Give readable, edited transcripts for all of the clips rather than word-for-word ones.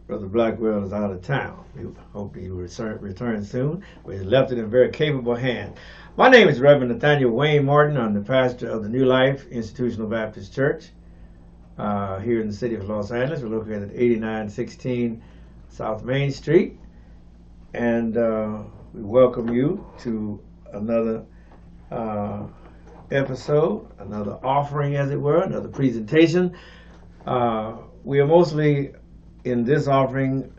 Brother Blackwell is out of town. We hope he will return soon. We left it in very capable hands. My name is Reverend Nathaniel Wayne Martin. I'm the pastor of the New Life Institutional Baptist Church here in the city of Los Angeles. We're located at 8916 South Main Street. And we welcome you to another episode, another offering, as it were, another presentation. We are mostly in this offering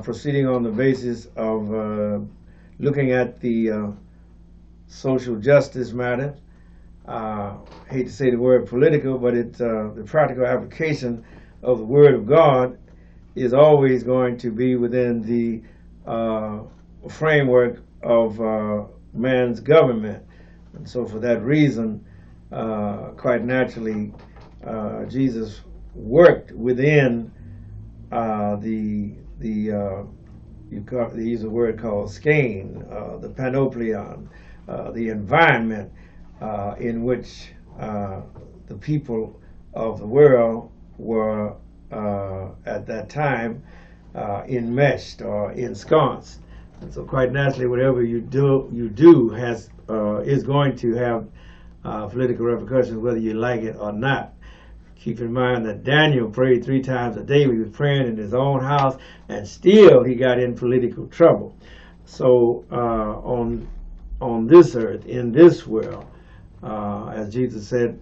proceeding on the basis of looking at the social justice matter. Hate to say the word political, but it's the practical application of the Word of God is always going to be within the framework of man's government. And so for that reason, quite naturally, Jesus worked within they use a word called skein, the panoplion, the environment in which the people of the world were at that time enmeshed or ensconced. And so quite naturally, whatever you do has is going to have political repercussions, whether you like it or not. Keep in mind that Daniel prayed 3 times a day. He was praying in his own house, and still he got in political trouble. So on this earth, in this world, as Jesus said,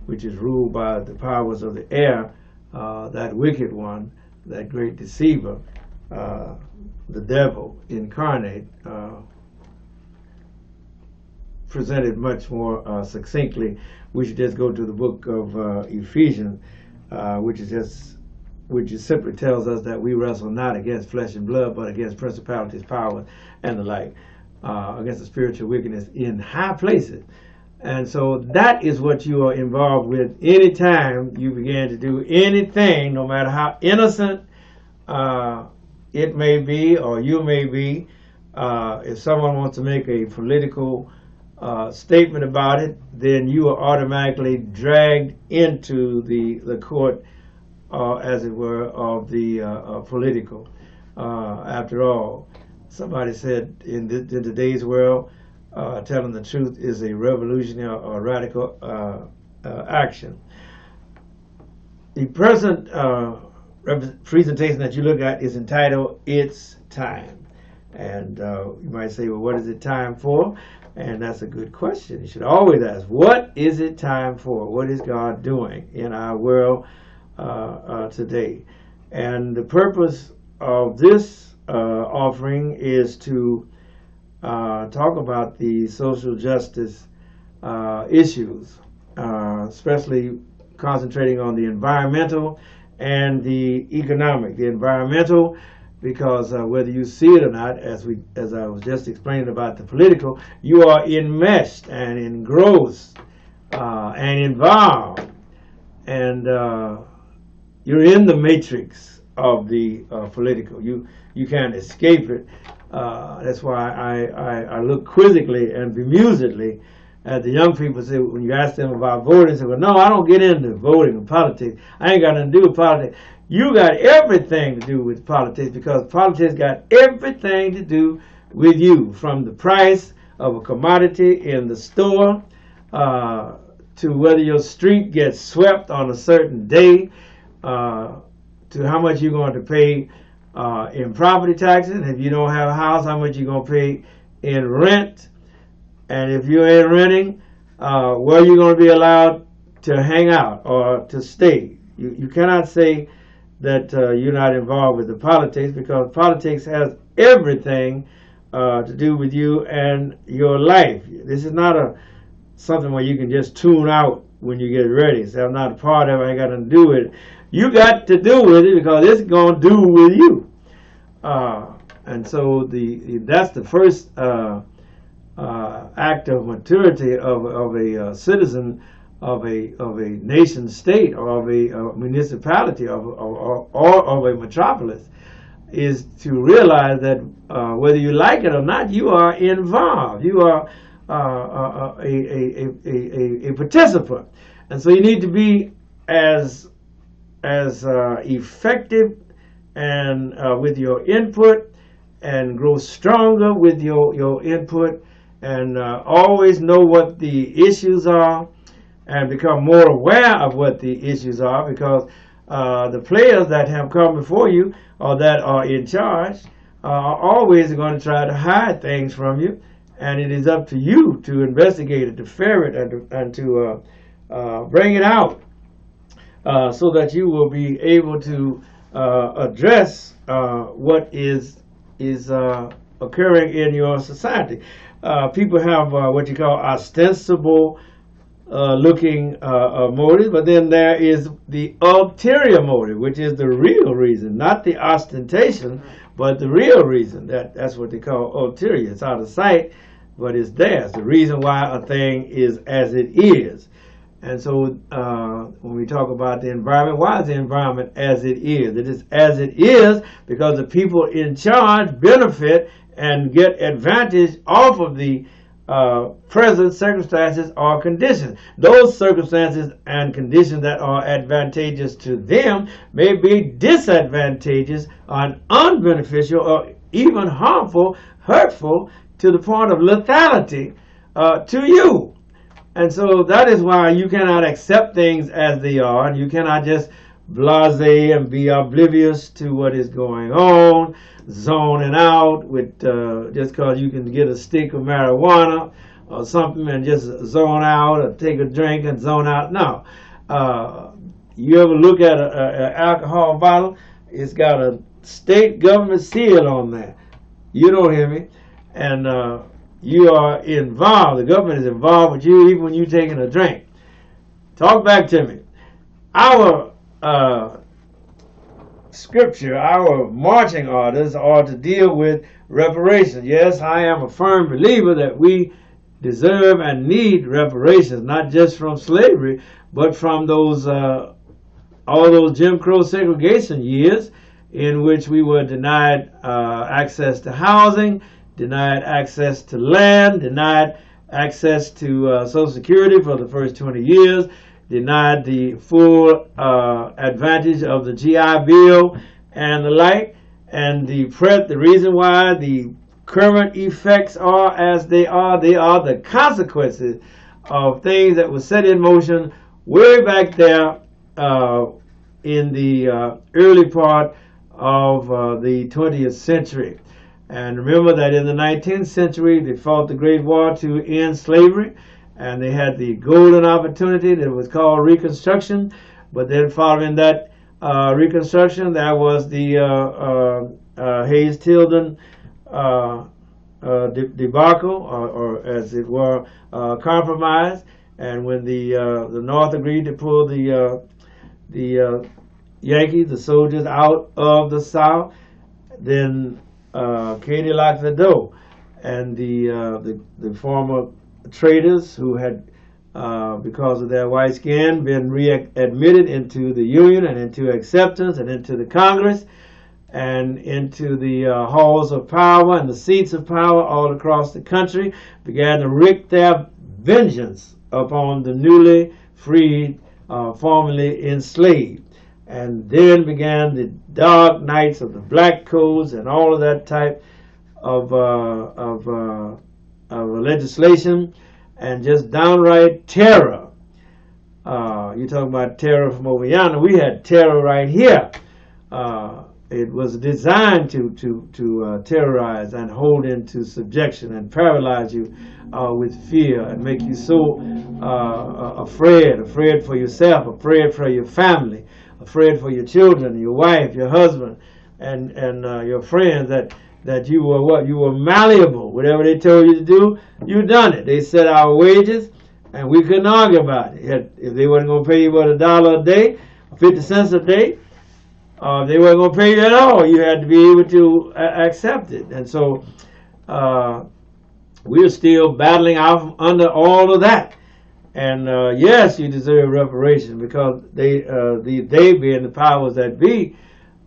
which is ruled by the powers of the air, that wicked one, that great deceiver, the devil incarnate, presented much more succinctly. We should just go to the book of Ephesians, which simply tells us that we wrestle not against flesh and blood, but against principalities, powers, and the like, against the spiritual wickedness in high places. And so that is what you are involved with anytime you begin to do anything, no matter how innocent it may be or you may be. If someone wants to make a political statement about it, then you are automatically dragged into the court, as it were, of the political. After all, somebody said in today's world, telling the truth is a revolutionary or radical action. The present presentation that you look at is entitled "It's Time," and you might say, "Well, what is it time for?" And that's a good question. You should always ask, what is it time for? What is God doing in our world today? And the purpose of this offering is to talk about the social justice issues, especially concentrating on the environmental and the economic. The environmental, because whether you see it or not, as I was just explaining about the political, you are enmeshed and engrossed and involved, and you're in the matrix of the political. You can't escape it. That's why I look quizzically and bemusedly at the young people. Say, when you ask them about voting, they say, "Well, no, I don't get into voting and politics. I ain't got nothing to do with politics." You got everything to do with politics, because politics got everything to do with you, from the price of a commodity in the store to whether your street gets swept on a certain day, to how much you're going to pay in property taxes. And if you don't have a house, how much you're going to pay in rent. And if you ain't renting, where you're going to be allowed to hang out or to stay. You cannot say that you're not involved with the politics, because politics has everything to do with you and your life. This is not something where you can just tune out when you get ready. Say, I'm not a part of it, I ain't got nothing to do with it. You got to do with it, because it's going to do with you. And so that's the first act of maturity of a citizen of a nation state, or of a municipality, or of a metropolis, is to realize that whether you like it or not, you are involved. You are a participant, and so you need to be as effective and with your input, and grow stronger with your input, and always know what the issues are, and become more aware of what the issues are, because the players that have come before you or that are in charge are always going to try to hide things from you, and it is up to you to investigate it, to ferret, and to bring it out, so that you will be able to address what is occurring in your society. People have what you call ostensible looking motive, but then there is the ulterior motive, which is the real reason, not the ostentation, but the real reason. That's what they call ulterior. It's out of sight, but it's there. It's the reason why a thing is as it is. And so when we talk about the environment, why is the environment as it is? It is as it is because the people in charge benefit and get advantage off of the present circumstances or conditions. Those circumstances and conditions that are advantageous to them may be disadvantageous and unbeneficial or even harmful, hurtful to the point of lethality to you. And so that is why you cannot accept things as they are, and you cannot just blasé and be oblivious to what is going on, zoning out with just because you can get a stick of marijuana or something and just zone out, or take a drink and zone out. No. You ever look at an alcohol bottle? It's got a state government seal on there. You don't hear me? And you are involved. The government is involved with you even when you're taking a drink. Talk back to me. Our scripture, our marching orders are to deal with reparations. Yes, I am a firm believer that we deserve and need reparations, not just from slavery, but from those all those Jim Crow segregation years in which we were denied access to housing, denied access to land, denied access to Social Security for the first 20 years, denied the full advantage of the GI Bill and the like. And the reason why the current effects are as they are the consequences of things that were set in motion way back there in the early part of the 20th century. And remember that in the 19th century, they fought the Great War to end slavery, and they had the golden opportunity that was called Reconstruction. But then following that Reconstruction, there was the Hayes-Tilden debacle, or as it were, compromise. And when the North agreed to pull the Yankees, the soldiers, out of the South, then Katie locked the door, and the former traders who had, because of their white skin, been readmitted into the Union and into acceptance and into the Congress and into the halls of power and the seats of power all across the country, began to wreak their vengeance upon the newly freed, formerly enslaved. And then began the dark nights of the black codes and all of that type of legislation, and just downright terror. You talk about terror from over yonder. We had terror right here. It was designed to terrorize and hold into subjection and paralyze you with fear and make you so afraid for yourself, afraid for your family, afraid for your children, your wife, your husband, and your friends, that you were what? You were malleable. Whatever they told you to do, you done it. They set our wages, and we couldn't argue about it. If they weren't going to pay you $1 a day, 50 cents a day, they weren't going to pay you at all. You had to be able to accept it. And so we're still battling out under all of that. And yes, you deserve reparation, because they being the powers that be.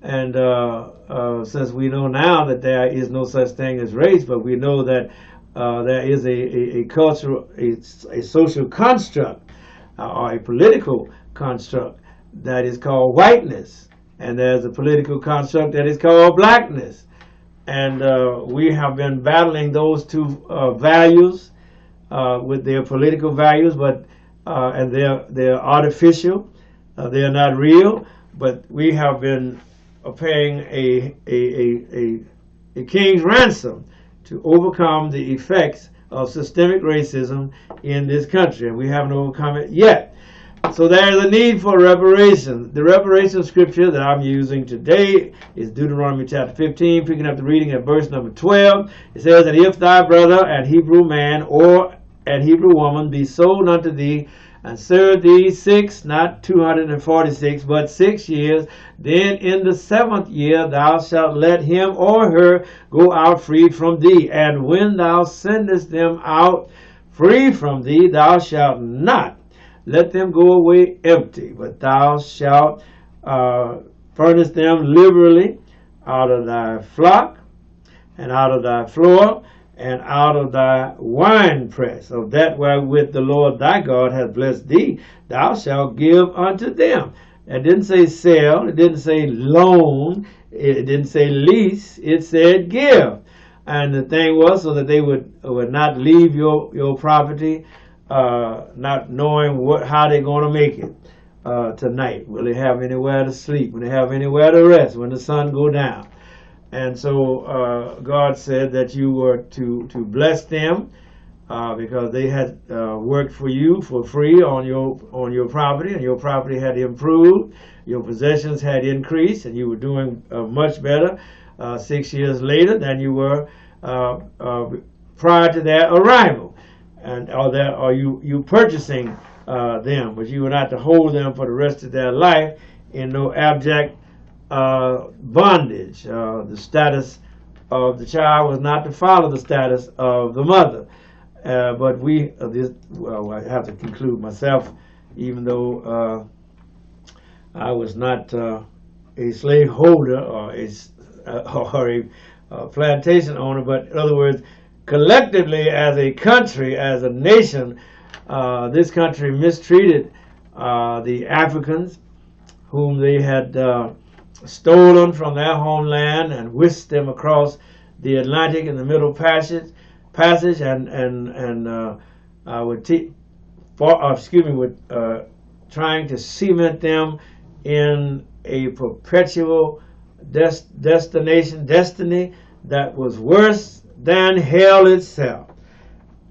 And since we know now that there is no such thing as race, but we know that there is a cultural, a social construct or a political construct that is called whiteness. and there's a political construct that is called blackness. And we have been battling those two values with their political values, but and they're artificial. They're not real. But we have been paying a king's ransom to overcome the effects of systemic racism in this country, and we haven't overcome it yet. So there is a need for reparation. The reparation scripture that I'm using today is Deuteronomy chapter 15, picking up the reading at verse number 12. It says, "And if thy brother and Hebrew man or an Hebrew woman be sold unto thee, and serve thee 6, not 246, but 6 years, then in the 7th year thou shalt let him or her go out free from thee. And when thou sendest them out free from thee, thou shalt not let them go away empty, but thou shalt furnish them liberally out of thy flock, and out of thy floor, and out of thy winepress, of that wherewith the Lord thy God hath blessed thee, thou shalt give unto them." It didn't say sell, it didn't say loan, it didn't say lease, it said give. And the thing was so that they would not leave your property not knowing how they're going to make it tonight. Will they have anywhere to sleep? Will they have anywhere to rest when the sun go down? And so God said that you were to bless them because they had worked for you for free on your property, and your property had improved, your possessions had increased, and you were doing much better 6 years later than you were prior to their arrival, and or you purchasing them, but you were not to hold them for the rest of their life in no abject bondage. The status of the child was not to follow the status of the mother. But I have to conclude myself, even though I was not a slave holder or a plantation owner, but in other words, collectively as a country, as a nation, this country mistreated the Africans whom they had stolen from their homeland and whisked them across the Atlantic in the Middle Passage, and trying to cement them in a perpetual destiny that was worse than hell itself.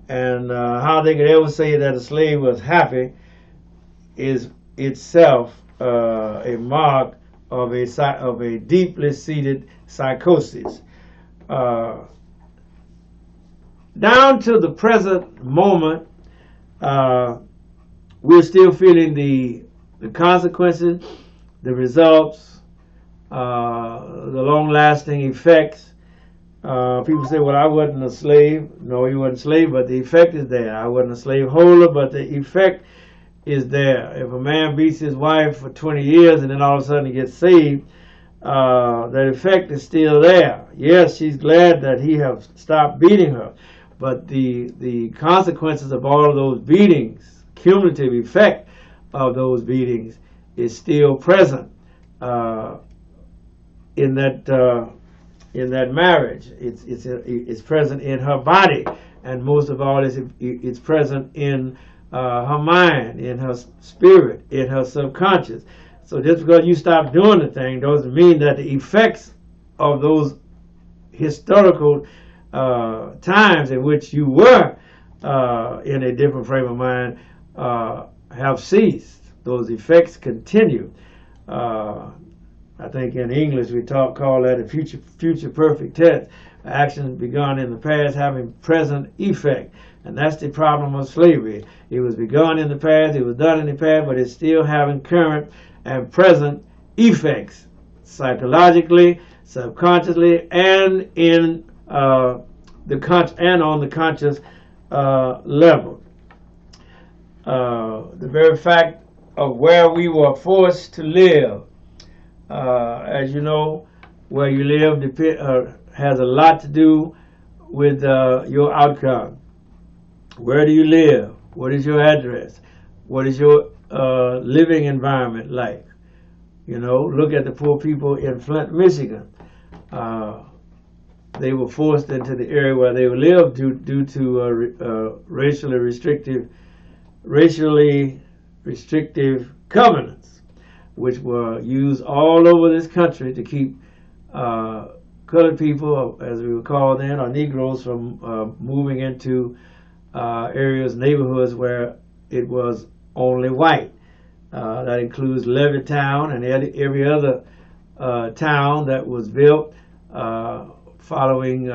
And how they could ever say that a slave was happy is itself a mark of a deeply seated psychosis. Down to the present moment, we're still feeling the consequences, the results, the long-lasting effects. People say, "Well, I wasn't a slave." No, you wasn't a slave, but the effect is there. I wasn't a slave holder, but the effect is there. If a man beats his wife for 20 years and then all of a sudden he gets saved, that effect is still there. Yes, she's glad that he have stopped beating her, but the consequences of all of those beatings, cumulative effect of those beatings, is still present in that marriage. It's present in her body, and most of all, it's present in her mind, in her spirit, in her subconscious. So just because you stop doing the thing doesn't mean that the effects of those historical times in which you were in a different frame of mind have ceased. Those effects continue. I think in English we call that a future perfect tense. Action begun in the past having present effect. And that's the problem of slavery. It was begun in the past, it was done in the past, but it's still having current and present effects, psychologically, subconsciously, and on the conscious level. The very fact of where we were forced to live, as you know, where you live has a lot to do with your outcome. Where do you live? What is your address? What is your living environment like? Look at the poor people in Flint, Michigan. They were forced into the area where they lived due to racially restrictive covenants, which were used all over this country to keep colored people, as we would call them, or Negroes, from moving into neighborhoods where it was only white. That includes Levittown and every other town that was built following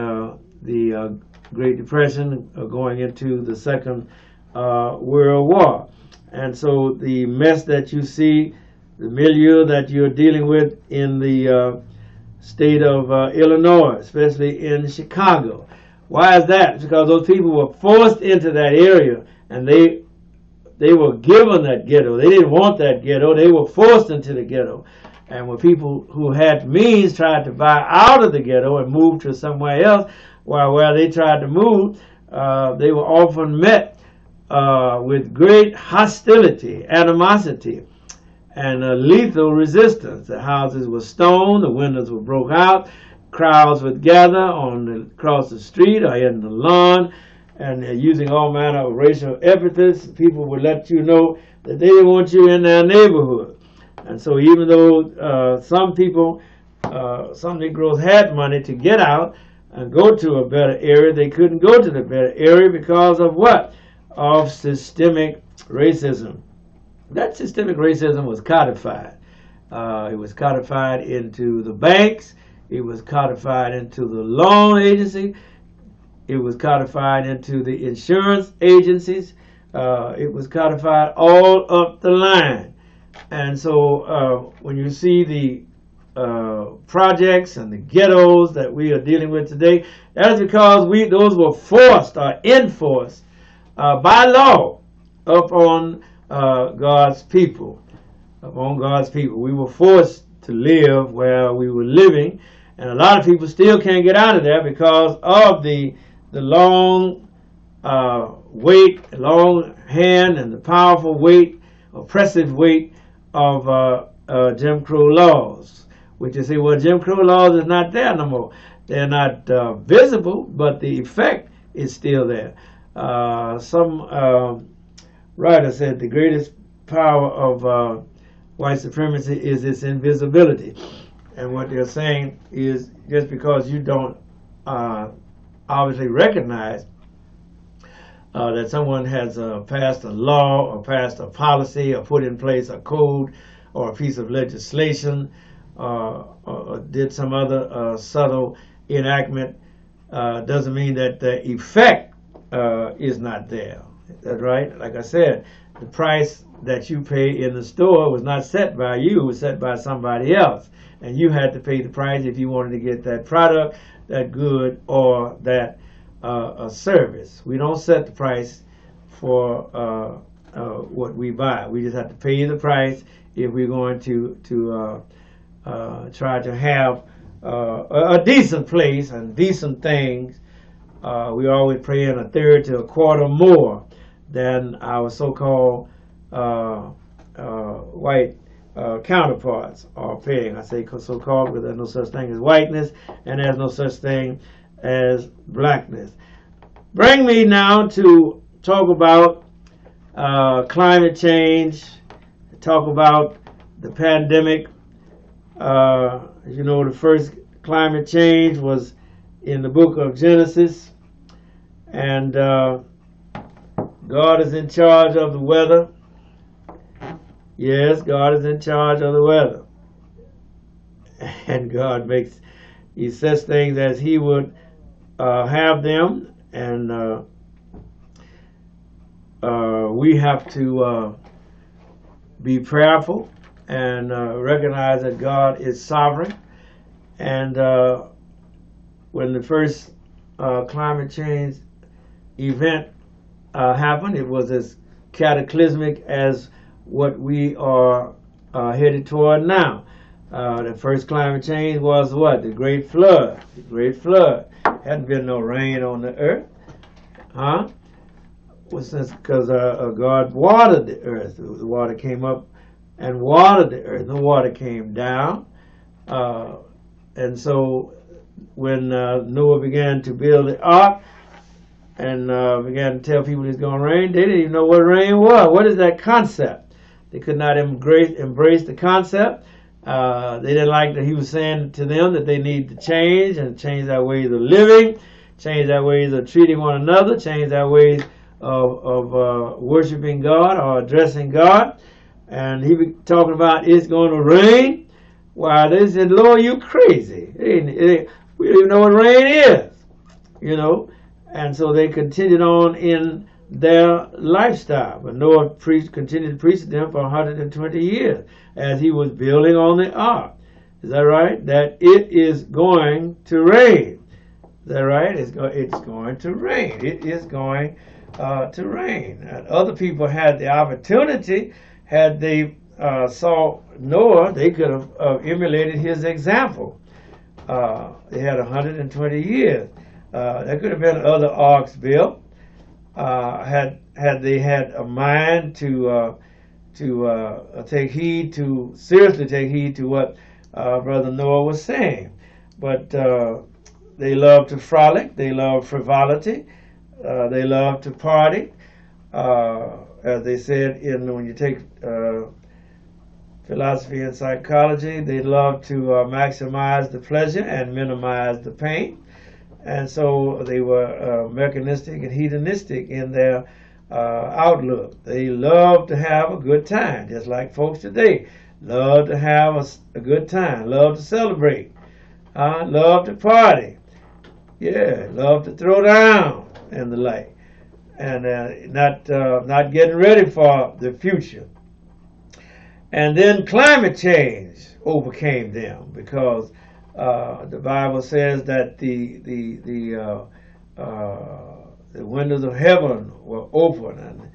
the Great Depression, going into the Second World War. And so the mess that you see, the milieu that you're dealing with in the state of Illinois, especially in Chicago. Why is that? It's because those people were forced into that area, and they were given that ghetto. They didn't want that ghetto. They were forced into the ghetto. And when people who had means tried to buy out of the ghetto and move to somewhere else, where they tried to move, they were often met with great hostility, animosity, and lethal resistance. The houses were stoned, the windows were broke out, crowds would gather across the street or in the lawn, and using all manner of racial epithets. People would let you know that they didn't want you in their neighborhood. And so even though some Negroes had money to get out and go to a better area, they couldn't go to the better area because of what? Of systemic racism. That systemic racism was codified. It was codified into the banks. It was codified into the loan agency. It was codified into the insurance agencies. It was codified all up the line. And so when you see the projects and the ghettos that we are dealing with today, that is because those were forced or enforced by law upon God's people. Upon God's people. We were forced to live where we were living, and a lot of people still can't get out of there because of the long weight, long hand, and the powerful weight, oppressive weight of Jim Crow laws. Which you say, well, Jim Crow laws is not there no more. They're not visible, but the effect is still there. Some writer said the greatest power of white supremacy is its invisibility. And what they're saying is just because you don't obviously recognize that someone has passed a law or passed a policy or put in place a code or a piece of legislation or did some other subtle enactment doesn't mean that the effect is not there. That's right. Like I said, the price that you pay in the store was not set by you, it was set by somebody else. And you had to pay the price if you wanted to get that product, that good, or that a service. We don't set the price for what we buy. We just have to pay the price if we're going to try to have a decent place and decent things. We always pay in a third to a quarter more than our so-called white counterparts are paying. I say so-called because there's no such thing as whiteness and there's no such thing as blackness. Bring me now to talk about climate change, talk about the pandemic. The first climate change was in the book of Genesis, and God is in charge of the weather. Yes, God is in charge of the weather. And God He says things as He would have them, and we have to be prayerful and recognize that God is sovereign. And when the first climate change event happened, it was as cataclysmic as what we are headed toward now. The first climate change was what? The Great Flood. The Great Flood. Hadn't been no rain on the earth. Huh? Well, since because God watered the earth. The water came up and watered the earth. The water came down. And so when Noah began to build the ark and began to tell people it's going to rain, they didn't even know what rain was. What is that concept? They could not embrace the concept. They didn't like that he was saying to them that they need to change their ways of living, change their ways of treating one another, change their ways of worshiping God or addressing God. And he was talking about it's going to rain. Why, they said, Lord, you crazy. We don't even know what rain is, you know. And so they continued on in their lifestyle. But Noah continued to preach to them for 120 years as he was building on the ark. Is that right? That it is going to rain. Is that right? It's going to rain. It is going to rain. And other people had the opportunity, had they saw Noah, they could have emulated his example. They had 120 years. There could have been other arks built. Had they had a mind to seriously take heed to what Brother Noah was saying. But they love to frolic. They love frivolity. They love to party. As they said, when you take philosophy and psychology, they love to maximize the pleasure and minimize the pain. And so they were mechanistic and hedonistic in their outlook. They love to have a good time, just like folks today love to have a good time, love to celebrate, love to party, love to throw down and the like, and not getting ready for the future. And then climate change overcame them because the Bible says that the windows of heaven were open, and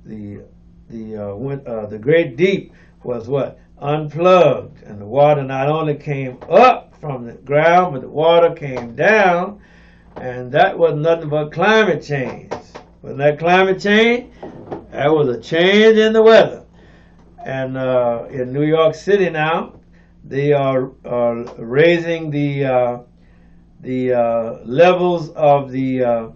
the great deep was unplugged, and the water not only came up from the ground, but the water came down, and that was nothing but climate change. Wasn't that climate change? That was a change in the weather. And in New York City now, they are raising the levels of the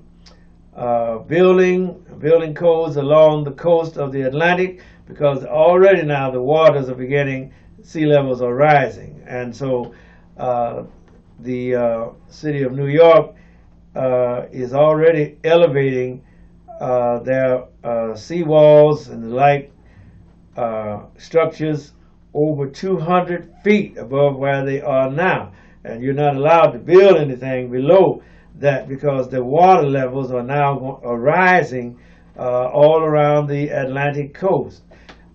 building codes along the coast of the Atlantic, because already now the waters are beginning, sea levels are rising. And so the city of New York is already elevating their seawalls and the like structures over 200 feet above where they are now. And you're not allowed to build anything below that because the water levels are now rising all around the Atlantic coast.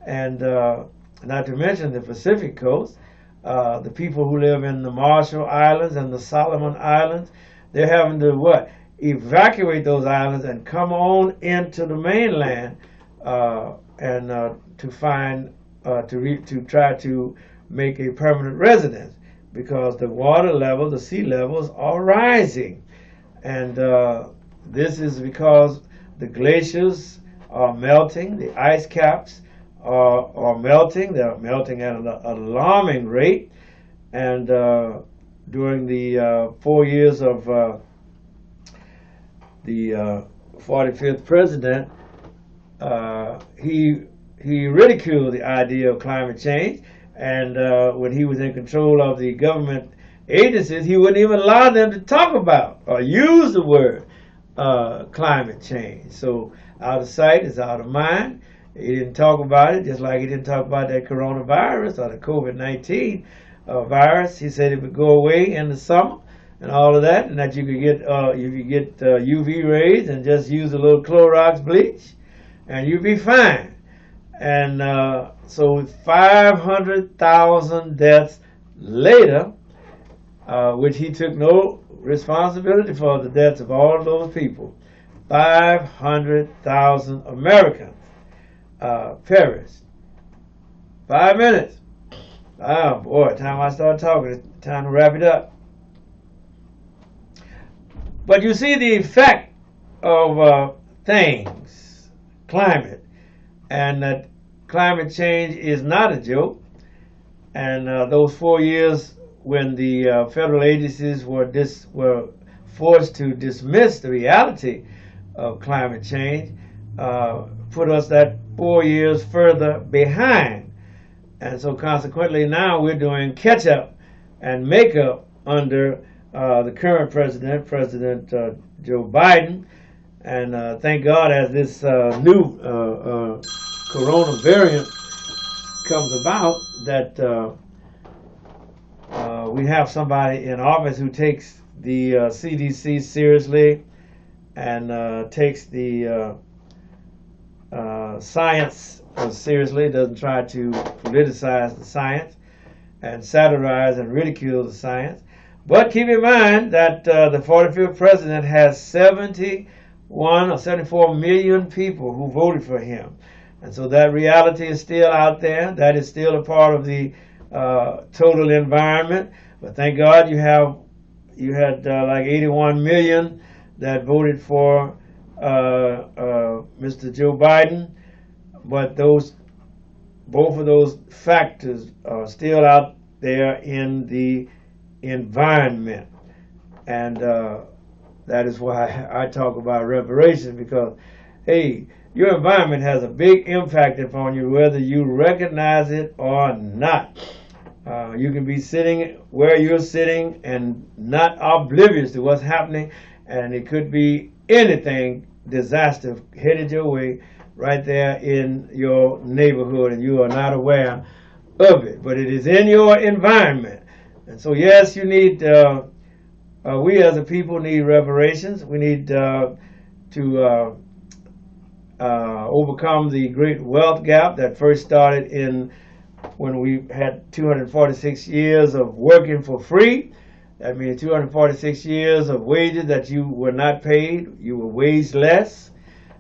And not to mention the Pacific coast, the people who live in the Marshall Islands and the Solomon Islands, they're having to evacuate those islands and come on into the mainland and to find to try to make a permanent residence, because the water level, the sea levels are rising. And this is because the glaciers are melting, the ice caps are melting. They're melting at an alarming rate. And during the 4 years of the 45th president, he ridiculed the idea of climate change, and when he was in control of the government agencies, he wouldn't even allow them to talk about or use the word climate change. So out of sight is out of mind. He didn't talk about it, just like he didn't talk about that coronavirus or the COVID-19 virus. He said it would go away in the summer and all of that, and that you could get UV rays and just use a little Clorox bleach, and you'd be fine. And so 500,000 deaths later, which he took no responsibility for the deaths of all of those people. 500,000 Americans perished. 5 minutes. Oh boy, time I start talking, it's time to wrap it up. But you see the effect of things, climate, and that climate change is not a joke. And those 4 years when the federal agencies were forced to dismiss the reality of climate change put us that 4 years further behind. And so consequently now we're doing catch up and make up under the current president, President Joe Biden. And thank God as this new corona variant comes about that we have somebody in office who takes the CDC seriously and takes the science seriously, doesn't try to politicize the science and satirize and ridicule the science. But keep in mind that the 45th president has 71 or 74 million people who voted for him. And so that reality is still out there. That is still a part of the total environment. But thank God you had like 81 million that voted for Mr. Joe Biden. But both of those factors are still out there in the environment. And that is why I talk about reparation, because, hey, your environment has a big impact upon you, whether you recognize it or not. You can be sitting where you're sitting and not oblivious to what's happening, and it could be anything disaster headed your way right there in your neighborhood, and you are not aware of it. But it is in your environment. And so, yes, you need, we as a people need reparations. We need to overcome the great wealth gap that first started when we had 246 years of working for free. That means 246 years of wages that you were not paid. You were waged less,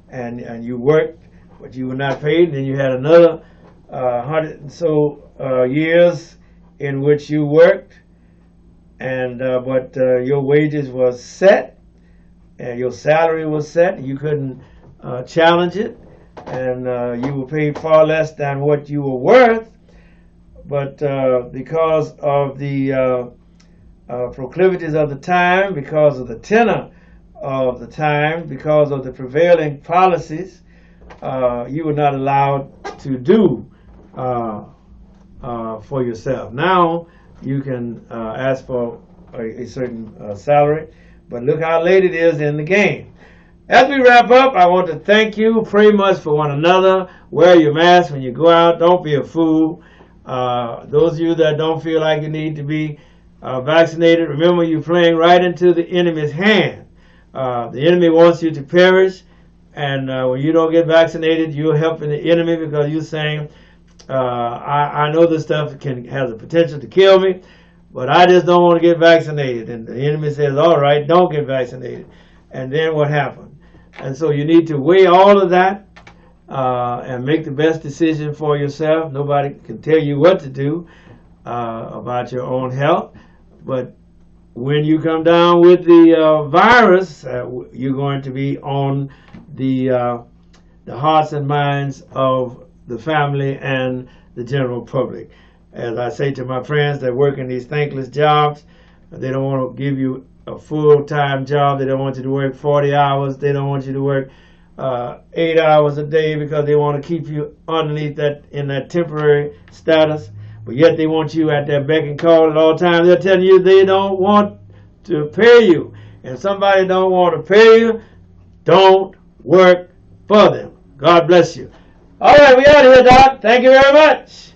and you worked, but you were not paid. And then you had another 100 and so years in which you worked, and but your wages was set, and your salary was set, and you couldn't challenge it, and you were paid far less than what you were worth. But because of the proclivities of the time, because of the tenor of the time, because of the prevailing policies, you were not allowed to do for yourself. Now you can ask for a certain salary, but look how late it is in the game. As we wrap up, I want to thank you. Pray much for one another. Wear your mask when you go out. Don't be a fool. Those of you that don't feel like you need to be vaccinated, remember you're playing right into the enemy's hand. The enemy wants you to perish, and when you don't get vaccinated, you're helping the enemy, because you're saying, I know this stuff has the potential to kill me, but I just don't want to get vaccinated. And the enemy says, all right, don't get vaccinated. And then what happened? And so you need to weigh all of that and make the best decision for yourself. Nobody can tell you what to do about your own health. But when you come down with the virus, you're going to be on the hearts and minds of the family and the general public. As I say to my friends that work in these thankless jobs, they don't want to give you a full-time job. They don't want you to work 40 hours. They don't want you to work 8 hours a day, because they want to keep you underneath that, in that temporary status. But yet they want you at their beck and call at all times. They're telling you they don't want to pay you. And somebody don't want to pay you, don't work for them. God bless you. All right, we out of here, Doc. Thank you very much.